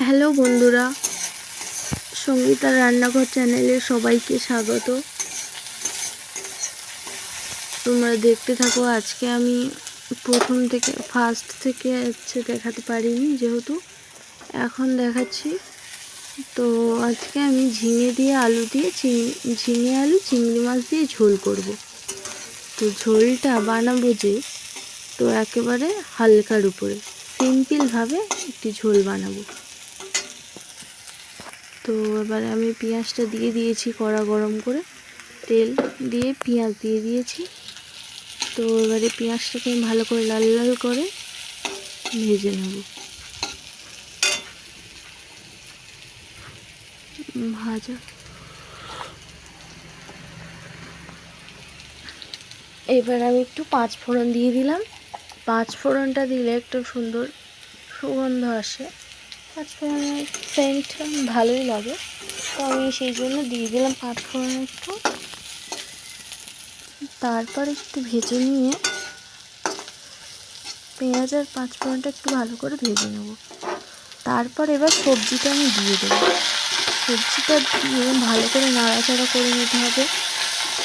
Hello বন্ধুরা, সঙ্গীতার রান্নাঘর চ্যানেলে সবাইকে স্বাগত। তোমরা দেখতে থাকো। আজকে আমি ফার্স্ট থেকে দেখাতে পারিনি, যেহেতু এখন দেখাচ্ছি। তো আজকে আমি ঝিঙে দিয়ে আলু দিয়ে ঝিঙে আলু চিংড়ি মাছ দিয়ে ঝোল করব। তো ঝোলটা বানাবো তো একেবারে হালকার উপরে সিম্পলভাবে একটি ঝোল বানাবো। তো এবারে আমি পেঁয়াজটা দিয়ে দিয়েছি, কড়া গরম করে তেল দিয়ে পেঁয়াজ দিয়ে দিয়েছি। তো এবারে পেঁয়াজটাকে ভালো করে লাল লাল করে ভেজে নেব। এবার আমি একটু 5 ফোড়ন দিয়ে দিলাম। 5 ফোড়নটা দিলে একটু সুন্দর সুগন্ধ আসে। 5 ফোড়নের সেন্ট ভালোই লাগে, তো আমি সেই জন্য দিয়ে দিলাম 5 ফোড়ন একটু। তারপর একটু ভেজে নিয়ে পেঁয়াজ আর 5 ফোড়নটা একটু ভালো করে ভেজে নেব। তারপর এবার সবজিটা আমি দিয়ে দেবো। সবজিটা দিয়ে ভালো করে নাড়াচাড়া করে নিতে হবে,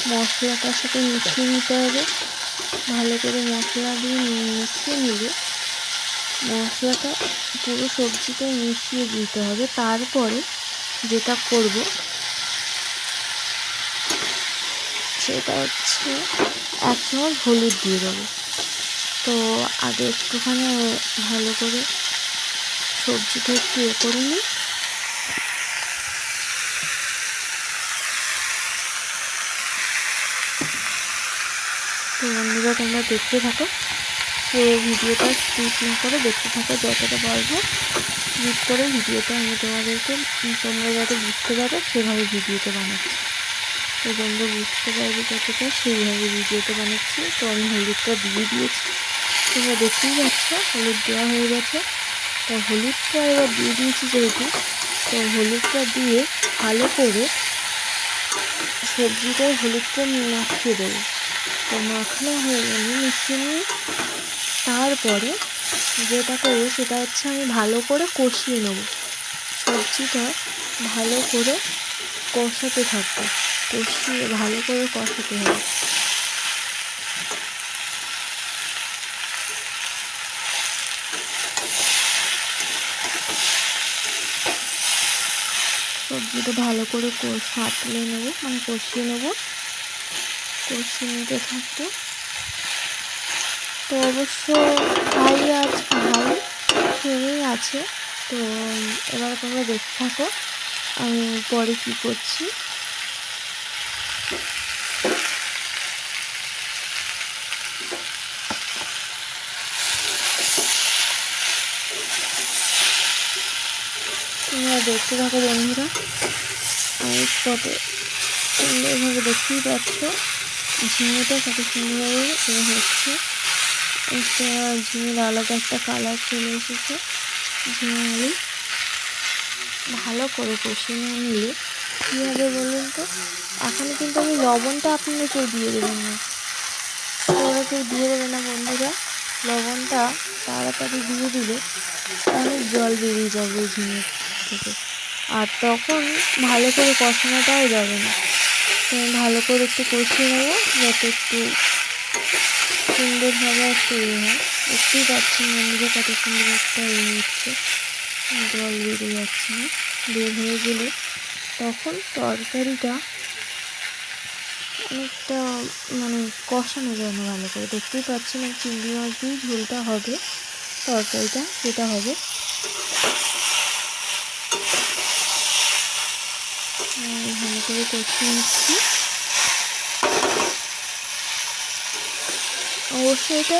মশলাটার সাথে মিশিয়ে নিতে হবে। ভালো করে মশলা দিয়ে মিশিয়ে নিলে মশলাটা পুরো সবজিটায় মিশিয়ে দিতে হবে। তারপরে যেটা করব সেটা হচ্ছে 1 চামচ হলুদ দিয়ে দেবো। তো আগে একটুখানি ভালো করে সবজিটা একটু করে নিই। তো বন্ধুরা, তোমরা দেখতে থাকো, পুরো ভিডিওটা স্কিপ না করে দেখতে থাকো। যতটা পারবো স্কিপ করে ভিডিওটা আমি তোমরা যাতে বুঝতে পারো সেভাবে ভিডিওটা বানাচ্ছি। তো তোমরা বুঝতে পারবে যতটা সেইভাবে ভিডিওটা বানাচ্ছি। তো আমি হলুদটা দিয়ে দিয়েছি, তোমরা দেখতেই পাচ্ছ হলুদ দেওয়া হয়ে গেছে। তো হলুদটা এবার দিয়ে দিয়েছি যেহেতু, তো হলুদটা দিয়ে ভালো করে সবজিটায় হলুদটা মাখিয়ে দেবো। তো মাখানো হয়ে গেলে মিশিয়ে নিয়ে তারপরে যেটা করবো সেটা হচ্ছে আমি ভালো করে কষিয়ে নেব। সবজিটা ভালো করে কষাতে থাকবো, কষিয়ে ভালো করে কষাতে হবে। সবজিটা ভালো করে সাঁতলে নেবো, মানে কষিয়ে নেবো, কষিয়ে নিতে থাকবো। তো অবশ্য হাই ফ্লেমেই আছে। তো এবার তোমরা দেখতে থাকো আমি পরে কী করছি। তোমরা দেখতে থাকো বন্ধুরা। আমি কত সুন্দরভাবে দেখতেই পাচ্ছ ঝিঙেটা কত সুন্দরভাবে হচ্ছে। একটা ঝিঙের আলাদা একটা কালার চলে এসেছে। ঝিঙে আলু ভালো করে কষিয়ে না নিলে কী হবে বলুন তো। এখনও কিন্তু আমি লবণটা আপনারা কেউ দিয়ে দেবেন না, ওরা কেউ দিয়ে দেবে না বন্ধুরা। লবণটা তাড়াতাড়ি দিয়ে দিলে অনেক জল বেরিয়ে যাবে ঝিঙে থেকে, আর তখন ভালো করে কষানোটাও যাবে না। তো আমি ভালো করে একটু কষিয়ে নেবো যাতে একটু সুন্দরভাবে একটা হয়। দেখতেই পাচ্ছি বন্ধুরা কত সুন্দর একটা হচ্ছে, জল বেরিয়ে যাচ্ছে না। বের হয়ে গেলে তখন তরকারিটা অনেকটা মানে কষানো যায় না ভালো করে। দেখতেই পাচ্ছি না, চিংড়ি মাছ দিয়ে ঝোলটা হবে, তরকারিটা যেটা হবে। ভালো করে কষিয়ে নিচ্ছি। অবশ্যই এটা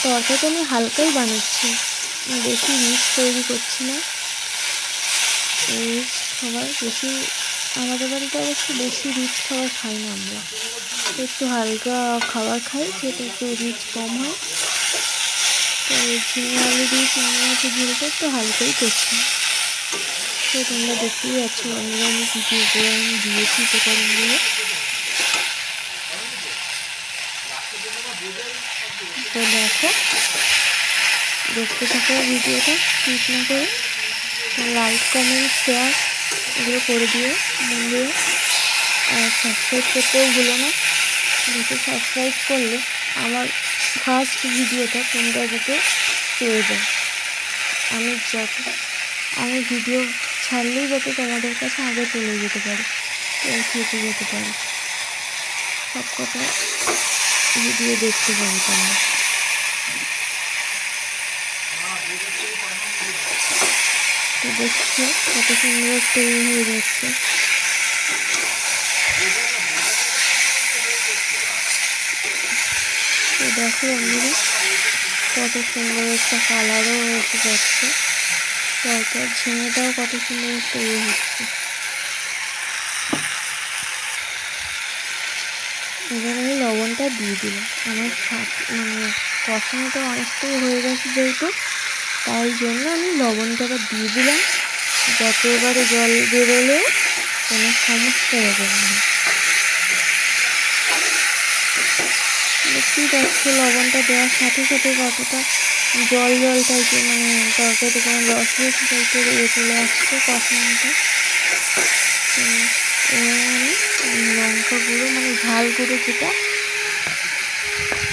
তরকারিটা আমি হালকাই বানাচ্ছি, বেশি রিচ তৈরি করছি না। রিচ খাবার বেশি আমাদের বাড়িতে অবশ্য বেশি রিচ খাবার খাই না আমরা, একটু হালকা খাবার খাই, সেটা একটু রিচ কম হয়। তো ঝিঙে আলু দিয়ে চিংড়ি মাছের ঝোলটা একটু হালকাই করছি। তো তোমরা দেখতেই পাচ্ছ বন্ধুরা আমি কী কী উপকরণ দিয়েছি উপকরণগুলো। তো দেখো দেখতে থাকো ভিডিওটা স্কিপ না করে, লাইক কমেন্ট শেয়ার এগুলো করে দিও বন্ধুরা, আর সাবস্ক্রাইব করতেও ভুলো না। যাতে সাবস্ক্রাইব করলে আমার ফার্স্ট ভিডিওটা তোমরা যাতে পেয়ে যাও। আমি ভিডিও ছাড়লেই যাতে তোমাদের কাছে আগে চলে যেতে পারে, পৌঁছে যেতে পারে, সব কটা ভিডিও দেখতে পাবে তোমরা। তো দেখছো কত সুন্দর তৈরি হয়ে যাচ্ছে। তো দেখো বন্ধুরা কত সুন্দর একটা কালারও এসে যাচ্ছে, তারপর ঝিঙেটাও কত সুন্দর তৈরি হচ্ছে। এবার আমি লবণটা দিয়ে দিলাম। আমার কষানোটা অনেকটাই হয়ে গেছে যেহেতু, তাই জন্য আমি লবণটা আবার দিয়ে দিলাম, যাতে এবারে জল বেরোলেও কোনো সমস্যা হবে না। দেখতেই পাচ্ছি লবণটা দেওয়ার সাথে সাথে কতটা জল টাইপের, তরকারিতে কোনো রস টাইপের চলে আসছে কষানোটা। তো এবার আমি লঙ্কা গুঁড়ো ঝাল গুঁড়ো যেটা,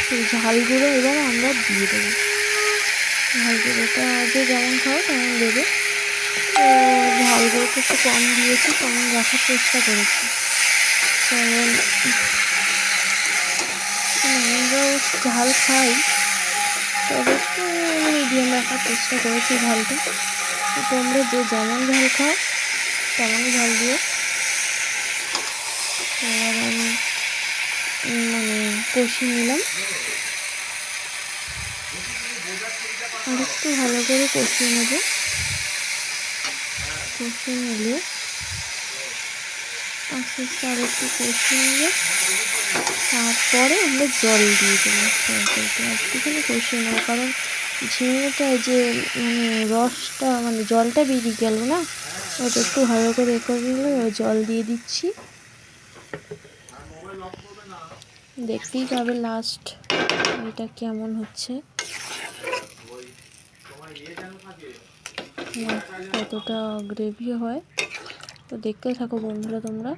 সেই ঝাল গুঁড়ো এবার আমরা দিয়ে দেবো। ঝাল গুঁড়োটা যে যেমন খাও তেমন দেবে। তো ঝাল গুঁড়োটা একটু কম দিয়েছি, কম রাখার চেষ্টা করেছি, কারণ আমরাও ঝাল খাই, তবে একটু মিডিয়াম রাখার চেষ্টা করেছি ঝালটা। তো তোমরা যে যেমন ঝাল খাও তেমনই ঝাল দিও। এবার আমি কষিয়ে নিলাম, আর একটু ভালো করে কষিয়ে নেব। কষিয়ে নিলে আস্তে আস্তে আর একটু কষিয়ে নিলে তারপরে আমরা জল দিয়ে দেবো। একটুখানি কষিয়ে নেবো, কারণ ঝিঙেটা যে রসটা জলটা বেরিয়ে গেল না, ওটা একটু ভালো করে করে নিলে জল দিয়ে দিচ্ছি। দেখতেই পাবে লাস্ট এটা কেমন হচ্ছে, কতটা গ্রেভি হয়। তো দেখতে থাকো বন্ধুরা তোমরা।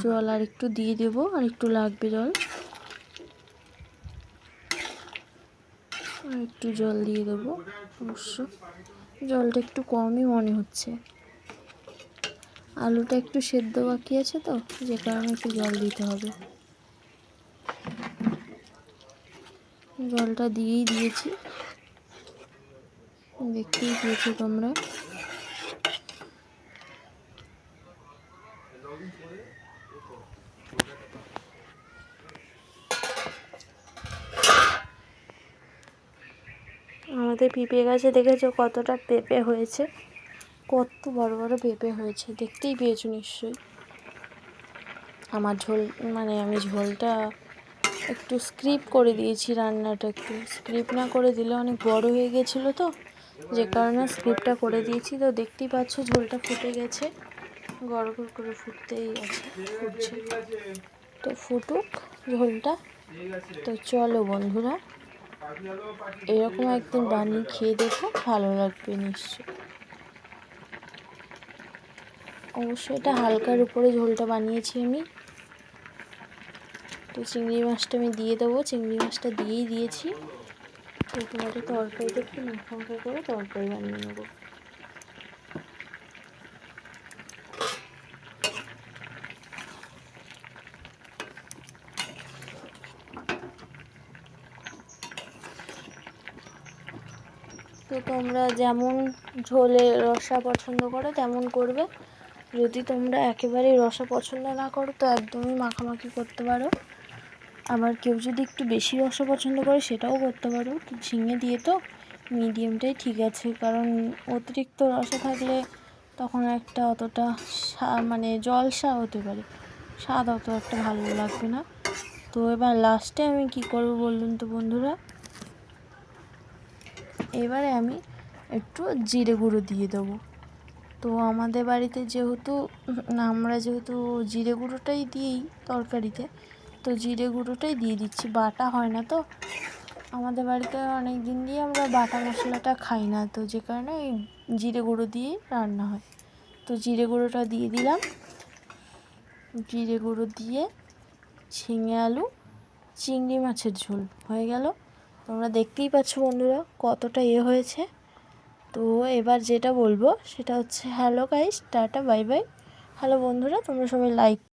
জল আর একটু দিয়ে দেবো, আর একটু লাগবে জল, আর একটু জল দিয়ে দেবো। অবশ্য জলটা একটু কমই মনে হচ্ছে, আলুটা একটু সেদ্ধ বাকি আছে তো, যে কারণে একটু জল দিতে হবে। জলটা দিয়েছি, দেখতেই পেয়েছো তোমরা। আমাদের পেঁপে গাছে দেখেছো কতটা পেঁপে হয়েছে, কত বড় বড় পেঁপে হয়েছে, দেখতেই পেয়েছো নিশ্চয়ই। আমার আমি ঝোলটা একটু স্কিপ করে দিয়েছি, রান্নাটা একটু স্কিপ না করে দিলে অনেক বড় হয়ে গেছিলো, তো যে কারণে স্কিপটা করে দিয়েছি। তো দেখতেই পাচ্ছ ঝোলটা ফুটে গেছে, গড়গড় করে ফুটতেই আছে, ফুটছে। তো ফুটুক ঝোলটা। তো চলো বন্ধুরা, এরকম একদিন বানিয়ে খেয়ে দেখো, ভালো লাগবে নিশ্চয়। অবশ্যই এটা হালকার উপরে ঝোলটা বানিয়েছি আমি। তো চিংড়ি মাছটা আমি দিয়ে দেবো, চিংড়ি মাছটা দিয়েই দিয়েছি। এবারে তরকারিটা একটু মাখা মাখা করে তরকারি বানিয়ে নেবো। তো তোমরা যেমন ঝোলে রসা পছন্দ করো তেমন করবে। যদি তোমরা একেবারেই রসা পছন্দ না করো তো একদমই মাখামাখি করতে পারো। আবার কেউ যদি একটু বেশি রসা পছন্দ করে সেটাও করতে পারো। তো ঝিঙে দিয়ে তো মিডিয়ামটাই ঠিক আছে, কারণ অতিরিক্ত রসা থাকলে তখন একটা অতটা জলসা হতে পারে, স্বাদ অত একটা ভালো লাগবে না। তো এবার লাস্টে আমি কি করব বলুন তো বন্ধুরা, এবারে আমি একটু জিরে গুঁড়ো দিয়ে দেবো। তো আমাদের বাড়িতে যেহেতু আমরা জিরে গুঁড়োটাই দিই তরকারিতে, তো জিরে গুঁড়োটাই দিয়ে দিচ্ছি, বাটা হয় না তো আমাদের বাড়িতে অনেক দিন দিয়ে আমরা বাটা মশলাটা খাই না, তো যে কারণে ওই জিরে গুঁড়ো দিয়েই রান্না হয়। তো জিরে গুঁড়োটা দিয়ে দিলাম। জিরে গুঁড়ো দিয়ে ঝিঙে আলু চিংড়ি মাছের ঝোল হয়ে গেল। তোমরা দেখতেই পাচ্ছ বন্ধুরা কতটা হয়েছে। তো এবার যেটা বলবো সেটা হচ্ছে hello guys, tata bye bye. Hello বন্ধুরা, তোমরা সবাই লাইক